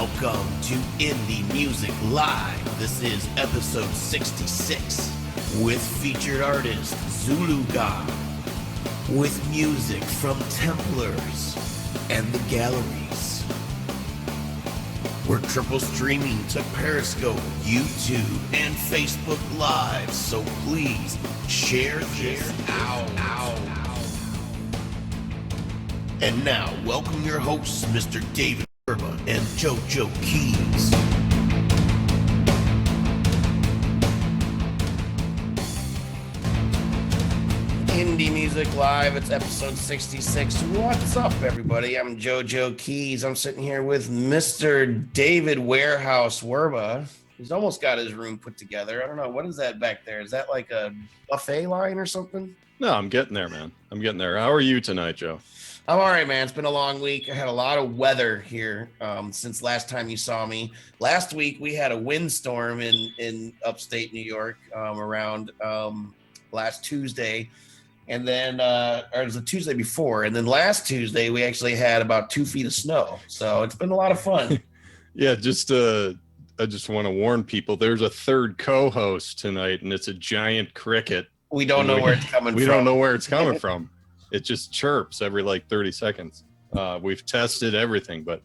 Welcome to Indie Music Live. This is episode 66 with featured artist ZuluGod, with music from Templars and the Gallerys. We're triple streaming to Periscope, YouTube, and Facebook Live, so please share this out. And now, welcome your hosts, Mr. David Werba and JoeJoeKeys. Indie Music Live, it's episode 66. What's up, everybody? I'm JoeJoeKeys. I'm sitting here with Mr. David Warehouse Werba. He's almost got his room put together. I don't know. What is that back there? Is that like a buffet line or something? No, I'm getting there, man. I'm getting there. How are you tonight, Joe? I'm all right, man. It's been a long week. I had a lot of weather here since last time you saw me. Last week, we had a windstorm in upstate New York around last Tuesday. And then, or it was the Tuesday before. And then last Tuesday, we actually had about 2 feet of snow. So it's been a lot of fun. Yeah, I just want to warn people, there's a third co-host tonight, and it's a giant cricket. We don't know where it's coming from. We don't know where it's coming from. It just chirps every like 30 seconds. We've tested everything, but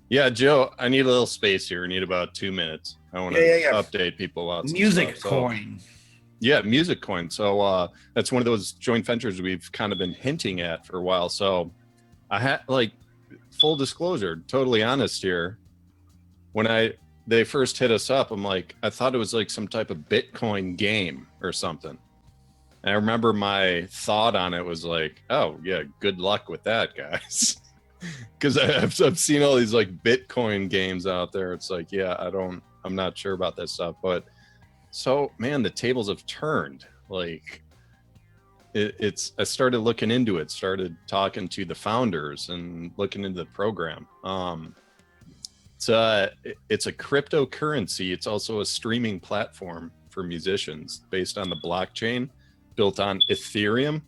yeah, Joe, I need a little space here. I need about 2 minutes. I want to update people about Musicoin. Yeah, Musicoin. So that's one of those joint ventures we've kind of been hinting at for a while. So I had, like, full disclosure, totally honest here. When they first hit us up, I'm like, I thought it was like some type of Bitcoin game or something. And I remember my thought on it was like, oh yeah, good luck with that, guys. Because I've seen all these like Bitcoin games out there. It's like, yeah, I'm not sure about that stuff. But so, man, the tables have turned. Like, I started looking into it, started talking to the founders and looking into the program. It's a cryptocurrency. It's also a streaming platform for musicians based on the blockchain, built on Ethereum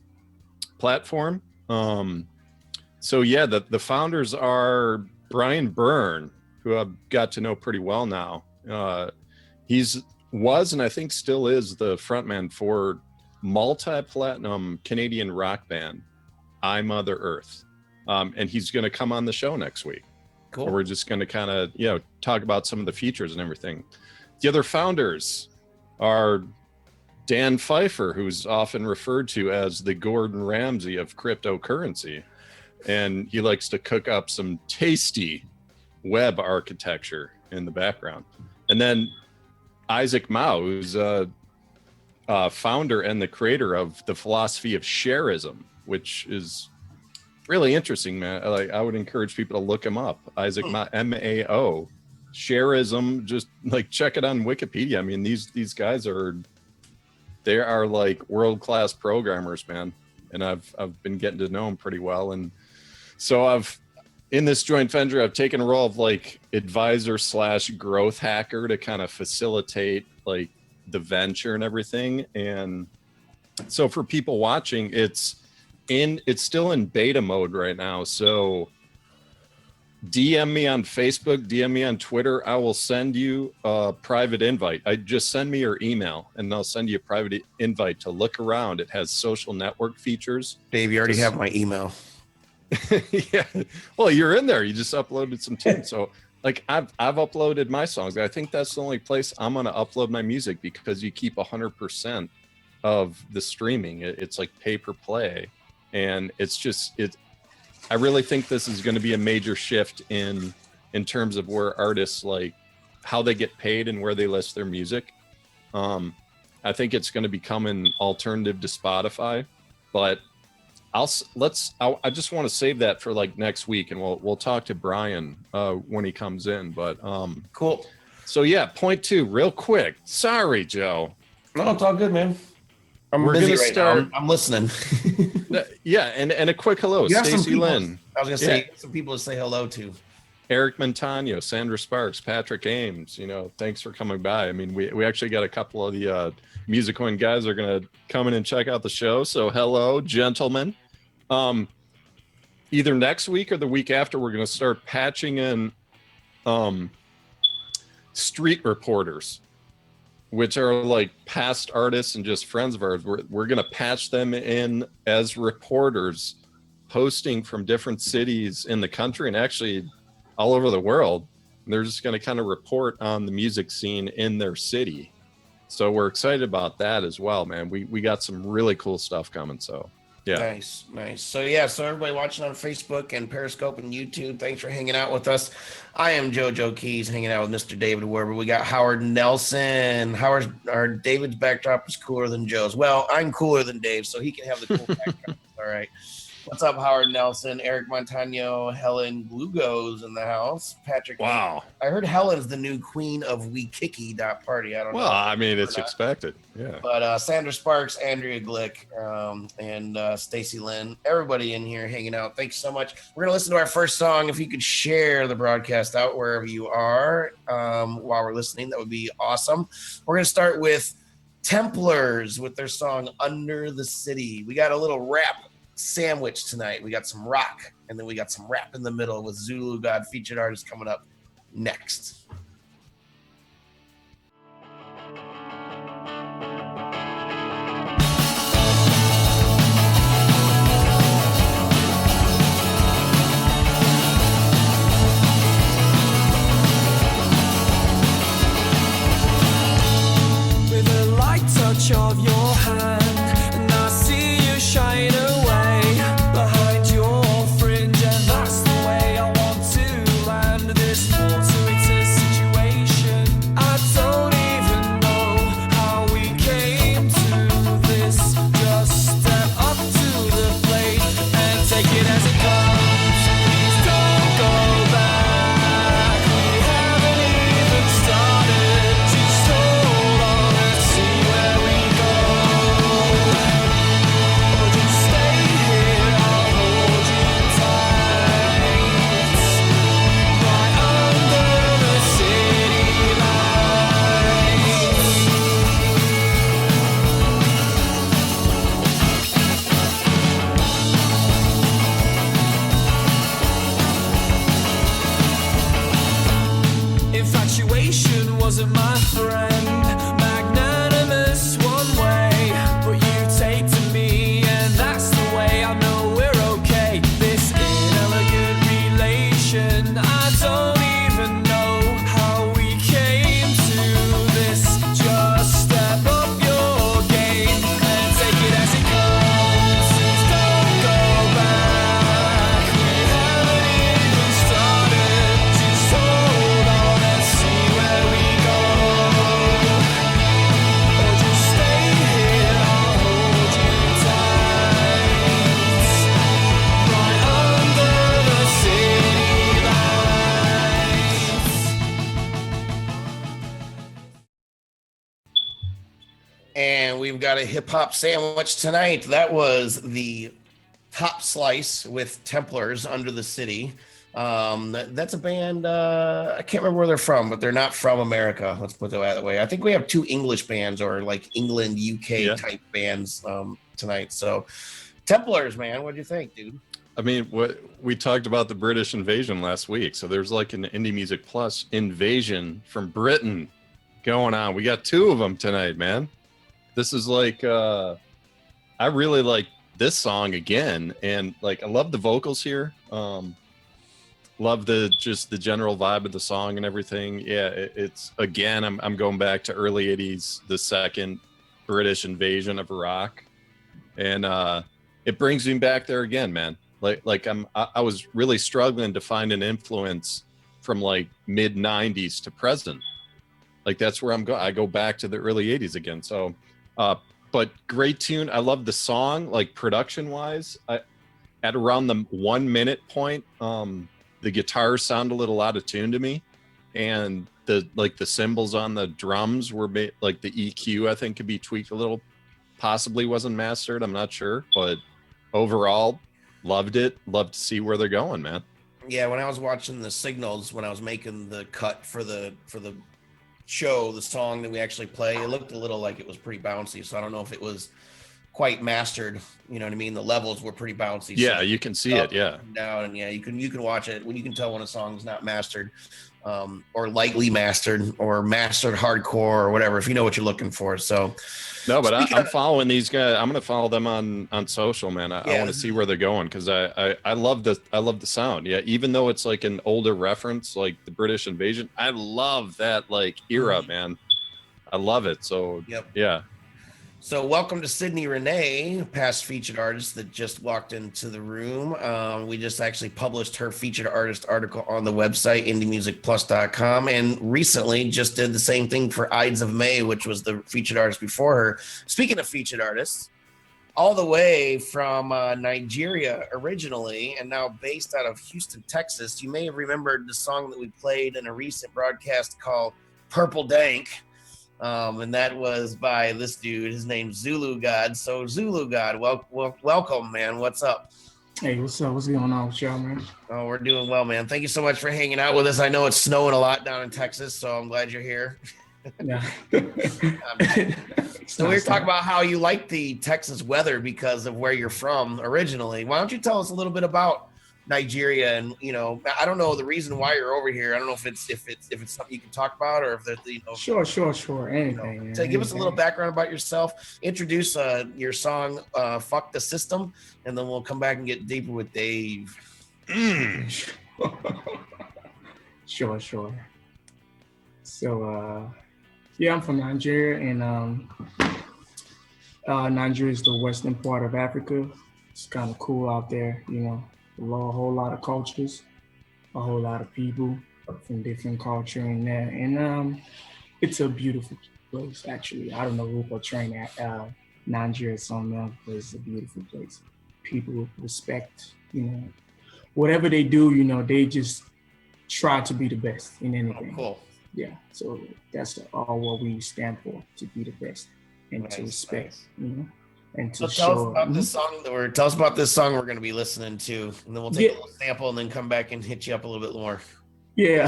platform. So yeah, the founders are Brian Byrne, who I've got to know pretty well now. Was and I think still is the frontman for multi-platinum Canadian rock band I Mother Earth, and he's going to come on the show next week. Cool. We're just going to kind of talk about some of the features and everything. The other founders are Dan Pfeiffer, who's often referred to as the Gordon Ramsay of cryptocurrency, and he likes to cook up some tasty web architecture in the background. And then Isaac Mao, who's a founder and the creator of the philosophy of shareism, which is really interesting, man. I would encourage people to look him up. Isaac Mao, M-A-O, shareism. Just like check it on Wikipedia. I mean, these guys are like world-class programmers, man. And I've been getting to know them pretty well. And so in this joint venture, I've taken a role of like advisor / growth hacker to kind of facilitate like the venture and everything. And so for people watching, it's still in beta mode right now. So DM me on Facebook, DM me on Twitter. I will send you a private invite. Just send me your email and I'll send you a private invite to look around. It has social network features. Dave, you already have my email. Yeah. Well, you're in there. You just uploaded some tunes. So like I've uploaded my songs. I think that's the only place I'm going to upload my music, because you keep 100% of the streaming. It's like pay per play. And I really think this is going to be a major shift in terms of where artists, like how they get paid and where they list their music. I think it's going to become an alternative to Spotify, but I just want to save that for like next week, and we'll talk to Brian when he comes in. But cool. So yeah, point 2, real quick. Sorry, Joe. No, it's all good, man. We're busy right now. I'm listening. Yeah, and a quick hello, Stacey Lynn. I was gonna say some people to say hello to. Eric Montano, Sandra Sparks, Patrick Ames. Thanks for coming by. I mean, we actually got a couple of the Musicoin guys are gonna come in and check out the show. So hello, gentlemen. Either next week or the week after, we're gonna start patching in street reporters, which are like past artists and just friends of ours. We're going to patch them in as reporters, posting from different cities in the country and actually all over the world. And they're just going to kind of report on the music scene in their city. So we're excited about that as well, man. We got some really cool stuff coming. So yeah. Nice. So everybody watching on Facebook and Periscope and YouTube, thanks for hanging out with us. I am JoeJoeKeys, hanging out with Mr. David Werba. We got Howard Nelson. David's backdrop is cooler than Joe's. Well, I'm cooler than Dave, so he can have the cool backdrop. All right. What's up, Howard Nelson, Eric Montano, Helen Lugo's in the house. Patrick. Wow. I heard Helen's the new queen of WeKiki.party. I don't know. Well, I mean, it's expected. Yeah. But Sandra Sparks, Andrea Glick, and Stacy Lynn, everybody in here hanging out. Thanks so much. We're going to listen to our first song. If you could share the broadcast out wherever you are while we're listening, that would be awesome. We're going to start with Templars with their song Under the City. We got a little rap sandwich tonight. We got some rock, and then we got some rap in the middle with ZuluGod featured artist coming up next. With a light touch of your hand, and I see you shine away behind your fringe, and that's the way I want to land this fortuitous situation. I don't even know how we came to this. Just step up to the plate and take it as it comes. Please don't go back. We haven't even started. Just hold on and see where we go. Or just stay here, I'll hold you tight. Right under the city lights. Infatuation wasn't my friend, magnanimous one way, but you take to me, and that's the way I know we're okay. This inelegant relation, I don't even know how we came to this. Just step up your game and take it as it comes. Don't go back. We haven't even started. Just hold on and see where we go. Or just stay here, I'll hold you tight. Right under the city lights. And we've got a hip-hop sandwich tonight. That was the Top Slice with Templars, Under the City. That's a band, I can't remember where they're from, but they're not from America. Let's put it that way. I think we have two English bands, or like England, UK type bands tonight. So Templars, man, what'd you think, dude? I mean, we talked about the British invasion last week. So there's like an Indie Music Plus invasion from Britain going on. We got two of them tonight, man. This is like, I really like this song again. And like, I love the vocals here. Love the general vibe of the song and everything. Yeah, it's again, I'm going back to early 80s, the second British invasion of Iraq. And it brings me back there again, man. I was really struggling to find an influence from like mid 90s to present. Like that's where I go back to the early 80s again. So but great tune. I love the song, like production wise. At around the 1 minute point, the guitars sound a little out of tune to me, and the cymbals on the drums were like the EQ I think could be tweaked a little, possibly wasn't mastered, I'm not sure, but overall loved it. Love to see where they're going, man. Yeah, when I was watching the signals, when I was making the cut for the show, the song that we actually play, it looked a little like it was pretty bouncy, so I don't know if it was quite mastered. You know what I mean? The levels were pretty bouncy. Yeah, so you can see it. Yeah, down, and yeah, you can watch it when you can tell when a song's not mastered, or lightly mastered, or mastered hardcore, or whatever. If you know what you're looking for. So, no, but I'm following these guys. I'm gonna follow them on social, man. I want to see where they're going because I love the sound. Yeah, even though it's like an older reference, like the British invasion, I love that like era, man. I love it. So yeah. So welcome to Sydney Renee, past featured artist that just walked into the room. We just actually published her featured artist article on the website, indiemusicplus.com, and recently just did the same thing for Ides of May, which was the featured artist before her. Speaking of featured artists, all the way from Nigeria originally and now based out of Houston, Texas, you may have remembered the song that we played in a recent broadcast called Purple Dank. And that was by this dude. His name's ZuluGod. So ZuluGod, welcome, man. What's up? Hey, what's up? What's going on with y'all, man? Oh, we're doing well, man. Thank you so much for hanging out with us. I know it's snowing a lot down in Texas, so I'm glad you're here. Yeah. So we were talking about how you like the Texas weather because of where you're from originally. Why don't you tell us a little bit about Nigeria, and I don't know the reason why you're over here. I don't know if it's something you can talk about, or if there's Sure. Anything. So give us a little background about yourself. Introduce your song "Fuck the System," and then we'll come back and get deeper with Dave. Sure. So yeah, I'm from Nigeria, and Nigeria is the western part of Africa. It's kind of cool out there, a whole lot of cultures, a whole lot of people from different culture in there. And it's a beautiful place, actually. I don't know who portraying Nigeria is something else, but it's a beautiful place. People respect, whatever they do, they just try to be the best in anything. Oh, cool. Yeah, so that's all what we stand for, to be the best and to respect, and to tell us about this song we're going to be listening to, and then we'll take a little sample and then come back and hit you up a little bit more. Yeah.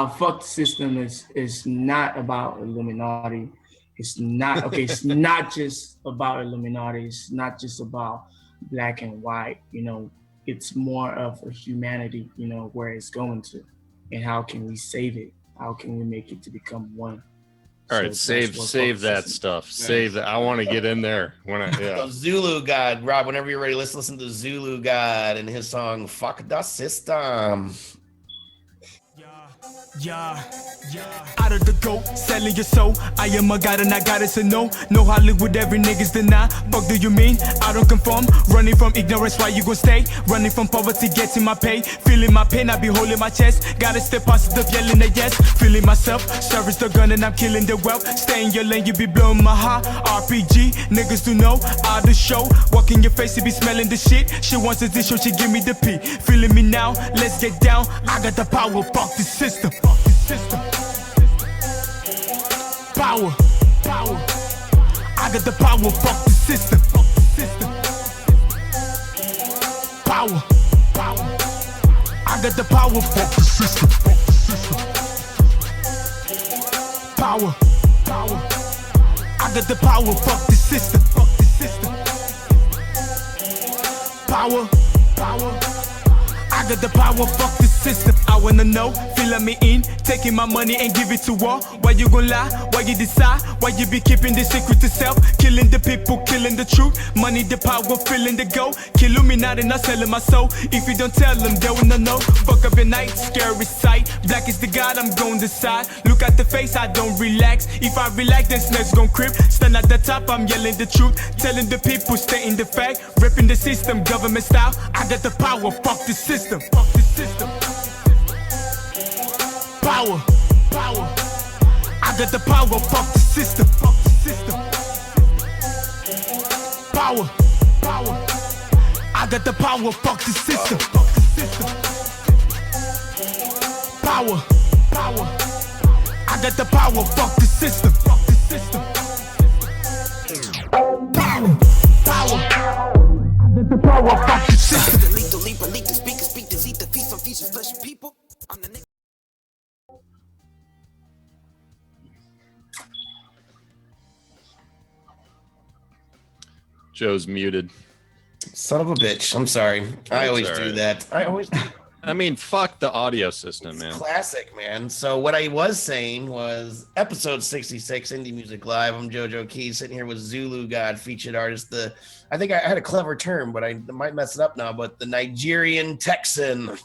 Fuck the System is not about Illuminati. It's not it's not just about Illuminati. It's not just about black and white. It's more of a humanity, where it's going to, and how can we save it? How can we make it to become one? All right, save that stuff. Nice. Save that. I want to get in there. So ZuluGod, Rob, whenever you're ready, let's listen to ZuluGod and his song "Fuck the System." Yeah. Out of the goat, selling your soul. I am a god and I got it to know. No Hollywood, every niggas deny. Fuck do you mean? I don't conform. Running from ignorance, why you gon' stay? Running from poverty, getting my pay. Feeling my pain, I be holding my chest. Gotta stay positive, yelling a yes. Feeling myself, service the gun and I'm killing the wealth. Stay in your lane, you be blowing my high. RPG, niggas do know. Out the show, walk in your face, you be smelling the shit. She wants a tissue, she give me the P. Feeling me now, let's get down. I got the power, fuck the system. Power. I got the power, fuck the system. Power. I got the power, fuck the system. Power. I got the power, fuck the system. Power. I got the power, fuck the system. I wanna know, filling me in, taking my money and give it to all. Why you gon' lie? Why you decide? Why you be keeping the secret to self? Killing the people, killing the truth. Money, the power, feeling the go. Kill Illuminati, not selling my soul. If you don't tell them, they will know. Fuck up your night, scary sight. Black is the God, I'm gon' decide. Look at the face, I don't relax. If I relax, then snakes gon' creep. Stand at the top, I'm yelling the truth. Telling the people, stay in the fact. Ripping the system, government style. I got the power, fuck the system. Fuck the system. Power. I got the power, fuck the system. Fuck the system. Power. I got the power, fuck the system. Fuck the system. Power. I got the power, fuck the system. Fuck the system. Power. I got the power, fuck the system. Leap the speaker, speak to eat the feast on features, flesh and people. I'm the nigga. Joe's muted. Son of a bitch. I'm sorry. I always do that. I always do. I mean, fuck the audio system, man. Classic, man. So what I was saying was episode 66, Indie Music Live. I'm JoeJoeKeys, sitting here with ZuluGod, featured artist. I think I had a clever term, but I might mess it up now. But the Nigerian Texan.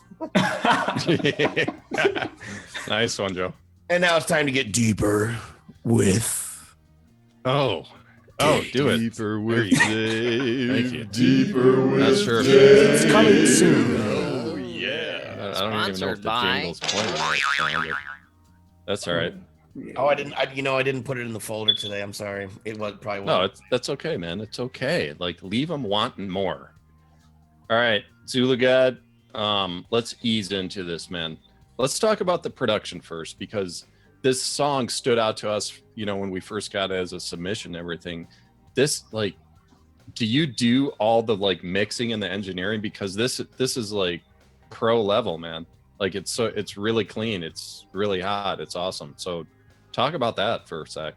Nice one, Joe. And now it's time to get deeper with. Do it. Deeper with Dave. Thank you. Deeper with Not sure if It's coming soon. Oh, yeah. I don't even know if the jingle's playing right now. That's all right. Oh, I didn't put it in the folder today. I'm sorry. It was probably No, that's okay, man. It's okay. Like, leave them wanting more. All right, ZuluGod. Let's ease into this, man. Let's talk about the production first, because this song stood out to us, when we first got it as a submission and everything. This, like, do you do all the like mixing and the engineering? Because this is like pro level, man. Like it's really clean. It's really hot. It's awesome. So talk about that for a sec.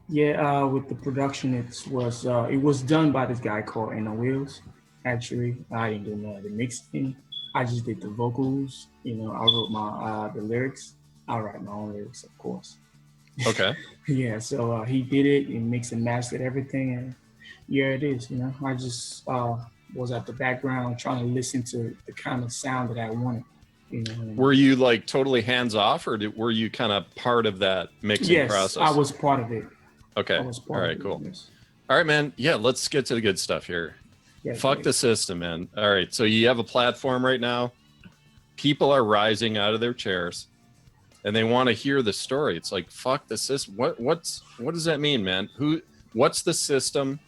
Yeah, with the production, it was done by this guy called Wheels. Actually, I didn't do none of the mixing. I just did the vocals. I wrote my the lyrics. I write my own lyrics, of course. Okay. Yeah, so he did it and mixed and mastered everything, and yeah, it is. I just was at the background trying to listen to the kind of sound that I wanted. Were you like totally hands off, or were you kind of part of that mixing process? Yes, I was part of it. Okay. All right, cool. All right, man. Yeah, let's get to the good stuff here. Yeah, fuck the system, man. All right, so you have a platform right now. People are rising out of their chairs, and they want to hear the story. It's like, fuck the system. What does that mean, man? What's the system,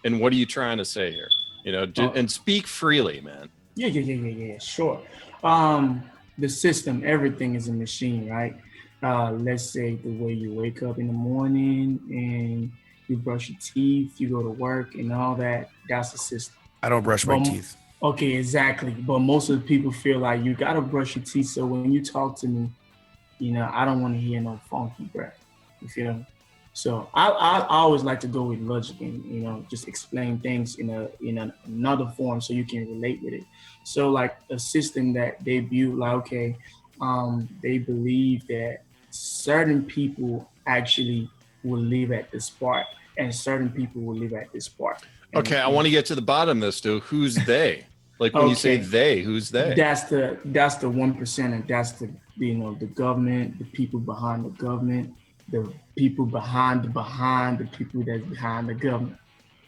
and what are you trying to say here? And speak freely, man. Yeah. Sure. The system, everything is a machine, right? Let's say the way you wake up in the morning and you brush your teeth, you go to work and all that, that's the system. I don't brush my teeth. Okay, exactly. But most of the people feel like you gotta brush your teeth. So when you talk to me, I don't want to hear no funky breath. You feel me? So I always like to go with logic and just explain things in another form so you can relate with it. So like a system that they build, like okay, they believe that certain people actually will live at this part, and certain people will live at this part. Okay, I want to get to the bottom of this, dude. Who's they? Like when you say they, who's they? That's the 1%, and that's the the government, the people behind the government, the people behind the people that's behind the government.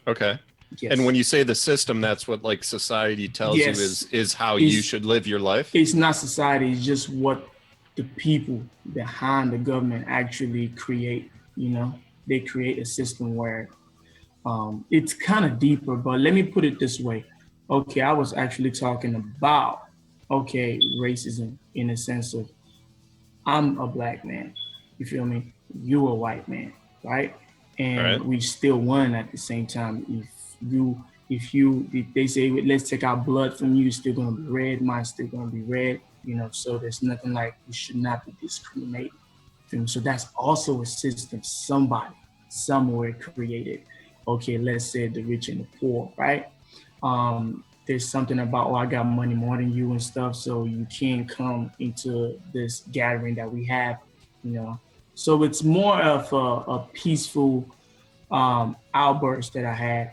Okay. Yes. And when you say the system, that's what like society tells you is how you should live your life? It's not society, it's just what the people behind the government actually create. They create a system where it's kind of deeper, but let me put it this way. Okay, I was actually talking about racism in a sense of I'm a black man, you feel me? You a white man, right? And we still won at the same time. If they say let's take our blood from you, it's still gonna be red, mine's still gonna be red, so there's nothing like we should not be discriminated. So that's also a system somebody somewhere created. Okay, let's say the rich and the poor, right? There's something about, I got money more than you and stuff, so you can't come into this gathering that we have, So it's more of a peaceful outburst that I had,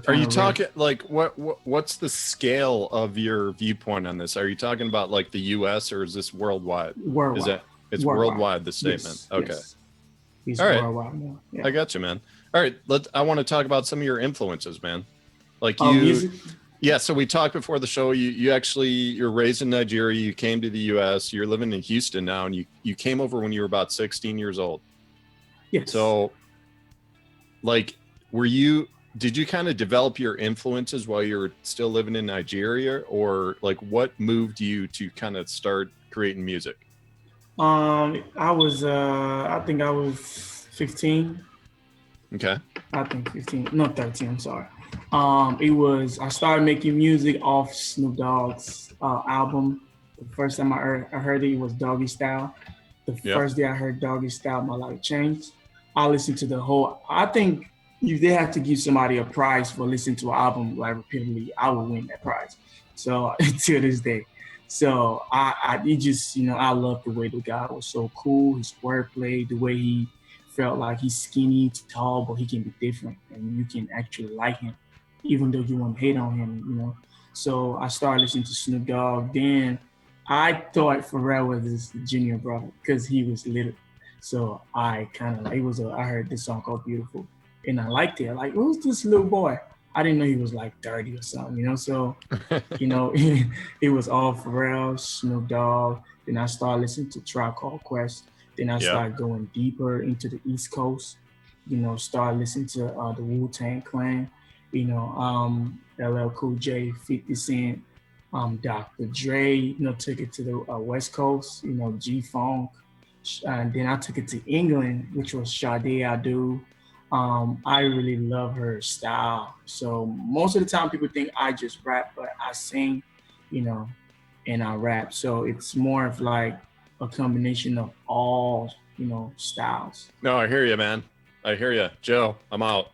Are you talking like what's the scale of your viewpoint on this? Are you talking about like the US or is this worldwide? Worldwide. It's worldwide, the statement. Yes, Okay. Yes. It's all right. Worldwide, yeah. I got you, man. All right. I want to talk about some of your influences, man. Like music? Yeah, so we talked before the show. You're raised in Nigeria, you came to the US, you're living in Houston now, and you came over when you were about 16 years old. Yes. So like did you kind of develop your influences while you were still living in Nigeria, or like what moved you to kind of start creating music? I think I was 15. Okay. I think 15, no 13, I'm sorry. I started making music off Snoop Dogg's album. The first time I heard it was Doggy Style. The first day I heard Doggy Style, my life changed. I listened to the whole, I think if they have to give somebody a prize for listening to an album like repeatedly, I would win that prize. So to this day. So it just, I love the way the guy was so cool, his wordplay, the way he felt like he's skinny, tall, but he can be different and you can actually like him, even though you want to hate on him, So I started listening to Snoop Dogg. Then I thought Pharrell was his junior brother because he was little. So I I heard this song called Beautiful and I liked it. Like, who's this little boy? I didn't know he was like 30 or something, So, it was all Pharrell, Snoop Dogg. Then I started listening to Tribe Called Quest. Then I started going deeper into the East Coast, started listening to the Wu-Tang Clan, LL Cool J, 50 Cent, Dr. Dre, took it to the West Coast, G-Funk. And then I took it to England, which was Sade Adu. I really love her style. So most of the time people think I just rap, but I sing, and I rap. So it's more of like a combination of all, styles. No, I hear you, man. I hear you. Joe, I'm out.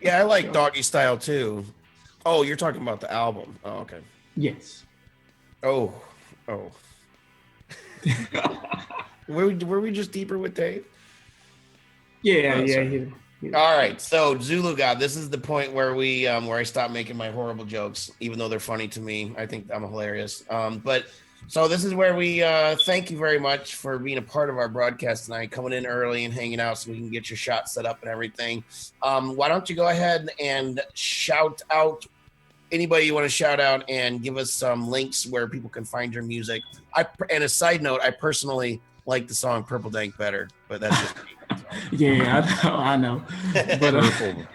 Yeah, I like Doggy Style too. Oh, you're talking about the album. Oh, okay. Yes. Oh. Were we just deeper with Dave? Yeah. All right, so ZuluGod, this is the point where where I stop making my horrible jokes, even though they're funny to me. I think I'm hilarious. But so this is where we thank you very much for being a part of our broadcast tonight, coming in early and hanging out so we can get your shot set up and everything. Why don't you go ahead and shout out anybody you want to shout out and give us some links where people can find your music. And a side note, I personally like the song Purple Dank better, but that's just me. Yeah, I know. But Purple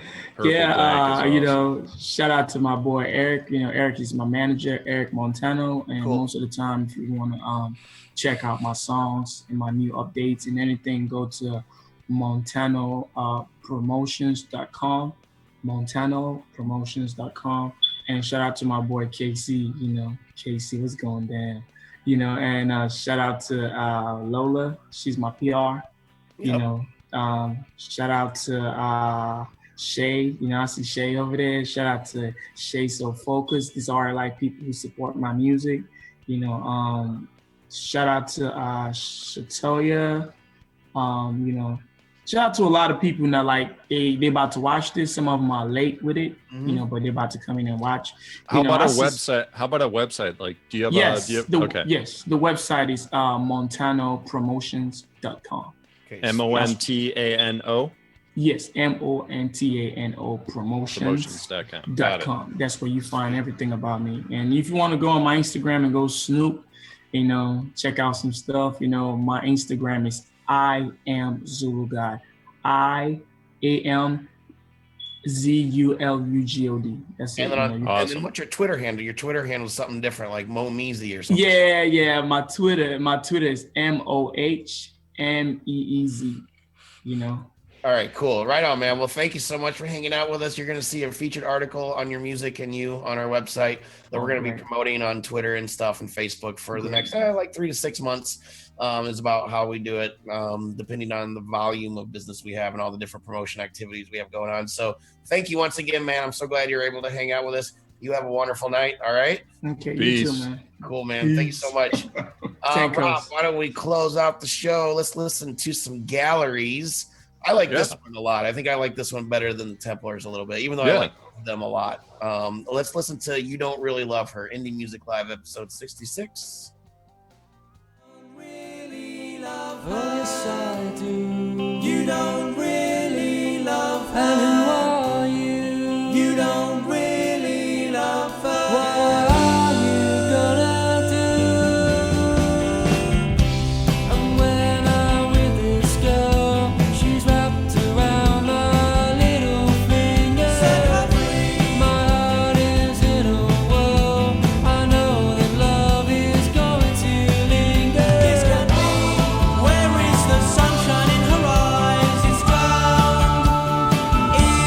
shout out to my boy Eric. Eric is my manager, Eric Montano. And Cool. Most of the time, if you want to check out my songs and my new updates and anything, go to montanopromotions.com, montanopromotions.com. And shout out to my boy KC. KC, what's going down? And shout out to Lola. She's my PR. Shout out to Shay. I see Shay over there. Shout out to Shay So Focused. These are like people who support my music. Shout out to Shatoya. Shout out to a lot of people that they about to watch this. Some of them are late with it, but they're about to come in and watch. How about a website? Like, do you have okay. Yes, the website is montanopromotions.com. Okay. MONTANO? Yes, MONTANO promotions.com. That's where you find everything about me. And if you want to go on my Instagram and go snoop, check out some stuff. My Instagram is I am ZuluGod. I am ZULUGOD. That's it. And then what's your Twitter handle? Your Twitter handle is something different, like Mo Meezy or something. Yeah. My Twitter is MOHMEEZ. All right, cool. Right on, man. Well, thank you so much for hanging out with us. You're going to see a featured article on your music and you on our website that we're going to be promoting on Twitter and stuff and Facebook for the next 3 to 6 months. Is about how we do it, depending on the volume of business we have and all the different promotion activities we have going on. So thank you once again, man. I'm so glad you're able to hang out with us. You have a wonderful night. All right. Okay. Peace. You too, man. Cool, man. Peace. Thank you so much. Rob, why don't we close out the show? Let's listen to some Galleries. I like this one a lot. I think I like this one better than the Templars a little bit, even though I like them a lot. Let's listen to You Don't Really Love Her, Indie Music Live, episode 66. Oh, yes, I do. You don't really love her. And who are you? You don't really love her. What are you gonna do? And when I'm with this girl, she's wrapped around my little finger. Set her free. My heart is in a whirl. I know that love is going to linger. This can be. Where is the sunshine in her eyes? It's drowned in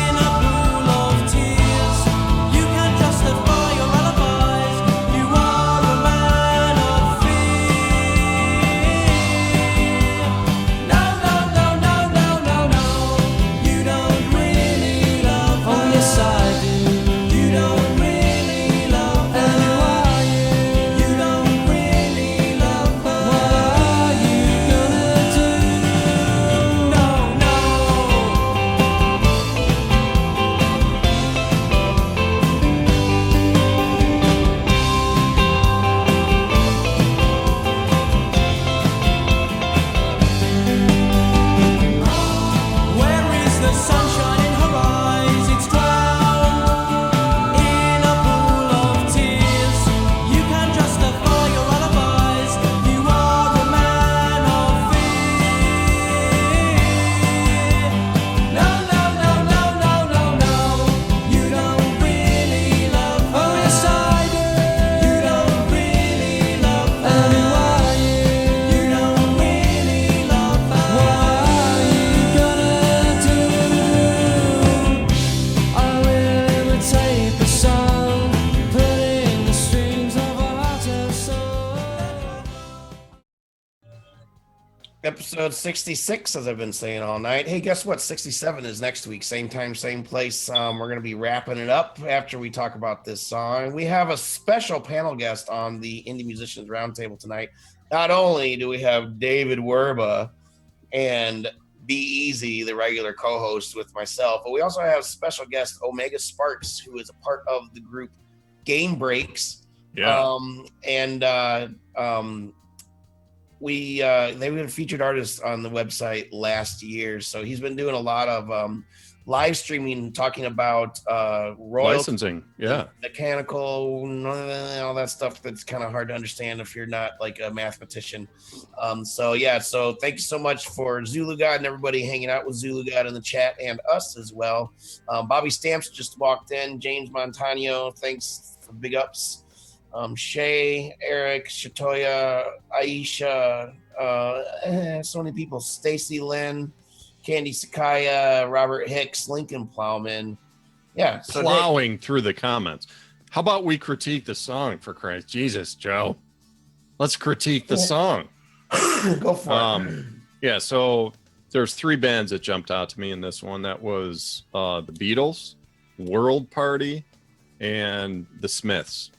episode 66, as I've been saying all night. Hey, guess what? 67 is next week. Same time, same place. We're going to be wrapping it up after we talk about this song. We have a special panel guest on the Indie Musicians Roundtable tonight. Not only do we have David Werba and Be Easy, the regular co-host with myself, but we also have special guest Omega Sparks, who is a part of the group Game Breaks. Yeah. They were featured artists on the website last year, so he's been doing a lot of live streaming, talking about licensing, mechanical, all that stuff that's kind of hard to understand if you're not like a mathematician. So thank you so much for ZuluGod and everybody hanging out with ZuluGod in the chat, and us as well. Bobby Stamps just walked in. James Montano, thanks for big ups. Shay, Eric, Shatoya, Aisha, so many people. Stacy Lynn, Candy Sakaya, Robert Hicks, Lincoln Plowman. Yeah, so plowing through the comments. How about we critique the song, for Christ? Jesus, Joe. Let's critique the song. Go for it. Yeah, so there's 3 bands that jumped out to me in this one. That was the Beatles, World Party, and the Smiths.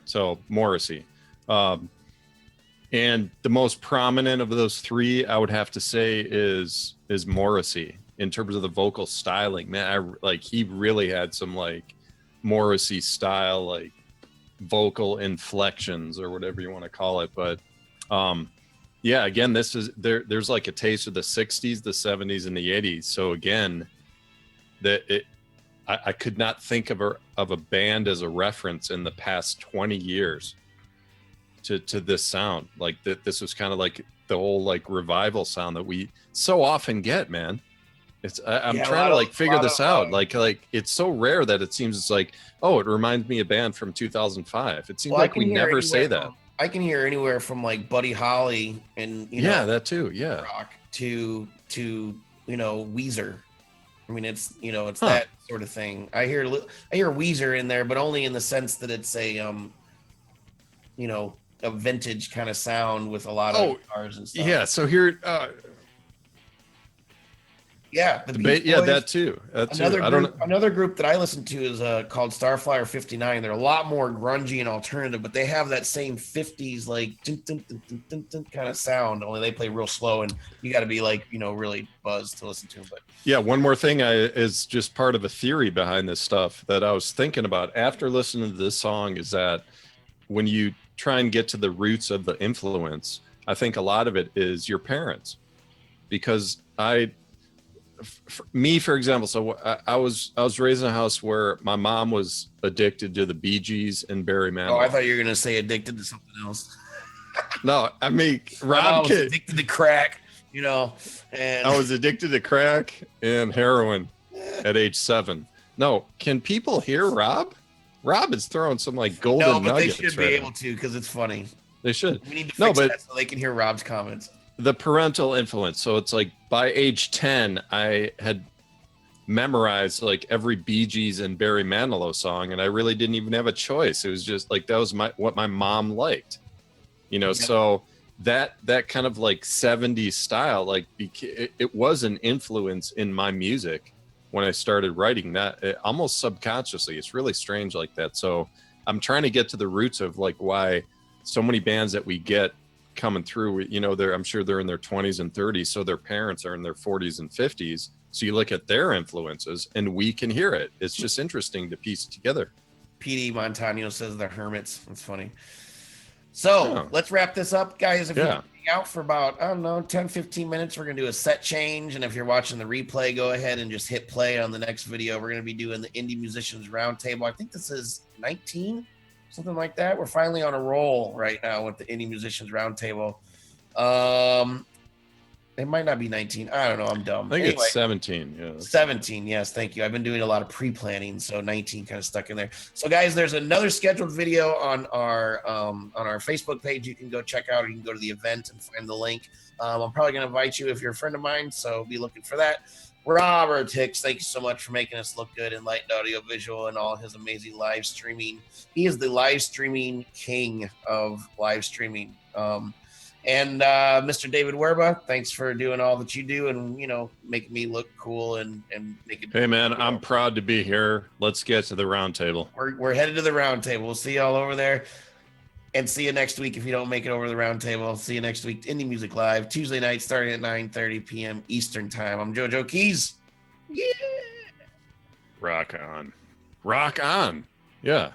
So Morrissey. And the most prominent of those 3, I would have to say, is Morrissey in terms of the vocal styling. Man, he really had some like Morrissey style, like vocal inflections or whatever you want to call it. But again, this is there's like a taste of the 60s, the 70s, and the 80s. So again, I could not think of a band as a reference in the past 20 years to this sound. Like this was kind of like the whole like revival sound that we so often get, man. I'm trying to like figure this out. Like it's so rare that it seems it's like, oh, it reminds me of a band from 200005. It seems like we never say that. I can hear anywhere from like Buddy Holly and that too, rock to Weezer. I mean, it's that sort of thing. I hear Weezer in there, but only in the sense that it's a a vintage kind of sound with a lot of guitars and stuff. Yeah. So here, that too. Another group that I listen to is called Starflyer 59. They're a lot more grungy and alternative, but they have that same 50s like dun, dun, dun, dun, dun, dun, kind of sound. Only they play real slow, and you got to be like really buzzed to listen to them. But yeah, one more thing is just part of a theory behind this stuff that I was thinking about after listening to this song is that when you try and get to the roots of the influence, I think a lot of it is your parents, because for example, so I was raised in a house where my mom was addicted to the Bee Gees and Barry Manilow. Oh, I thought you were gonna say addicted to something else. No, I mean, I was addicted to crack, and I was addicted to crack and heroin at age 7. No, can people hear Rob? Rob is throwing some like golden nuggets. They should be able to, because it's funny. They should. We need to fix that so they can hear Rob's comments. The parental influence. So it's like by age 10, I had memorized like every Bee Gees and Barry Manilow song, and I really didn't even have a choice. It was just like that was what my mom liked, So that kind of like 70s style, like it was an influence in my music when I started writing that, almost subconsciously. It's really strange like that. So I'm trying to get to the roots of like why so many bands that we get coming through, I'm sure they're in their 20s and 30s, so their parents are in their 40s and 50s. So you look at their influences and we can hear it. It's just interesting to piece it together. PD Montano says the Hermits. That's funny. So let's wrap this up, guys. If you're hanging out for about, 10, 15 minutes, we're going to do a set change. And if you're watching the replay, go ahead and just hit play on the next video. We're going to be doing the Indie Musicians Roundtable. I think this is 19, something like that. We're finally on a roll right now with the Indie Musicians Roundtable. It might not be 19. I don't know. I'm dumb. I think it's 17. Yeah. 17. Yes. Thank you. I've been doing a lot of pre-planning, so 19 kind of stuck in there. So guys, there's another scheduled video on our Facebook page. You can go check out, or you can go to the event and find the link. I'm probably going to invite you if you're a friend of mine, so be looking for that. Robert Hicks, thank you so much for making us look good. Enlightened Audiovisual and all his amazing live streaming. He is the live streaming king of live streaming. And Mr. David Werba, thanks for doing all that you do and, making me look cool and making. Hey, man, I'm proud to be here. Let's get to the round table. We're headed to the round table. We'll see y'all over there. And see you next week if you don't make it over to the round table. I'll see you next week. Indie Music Live, Tuesday night starting at 9:30 p.m. Eastern Time. I'm JoeJoeKeys. Yeah. Rock on. Rock on. Yeah.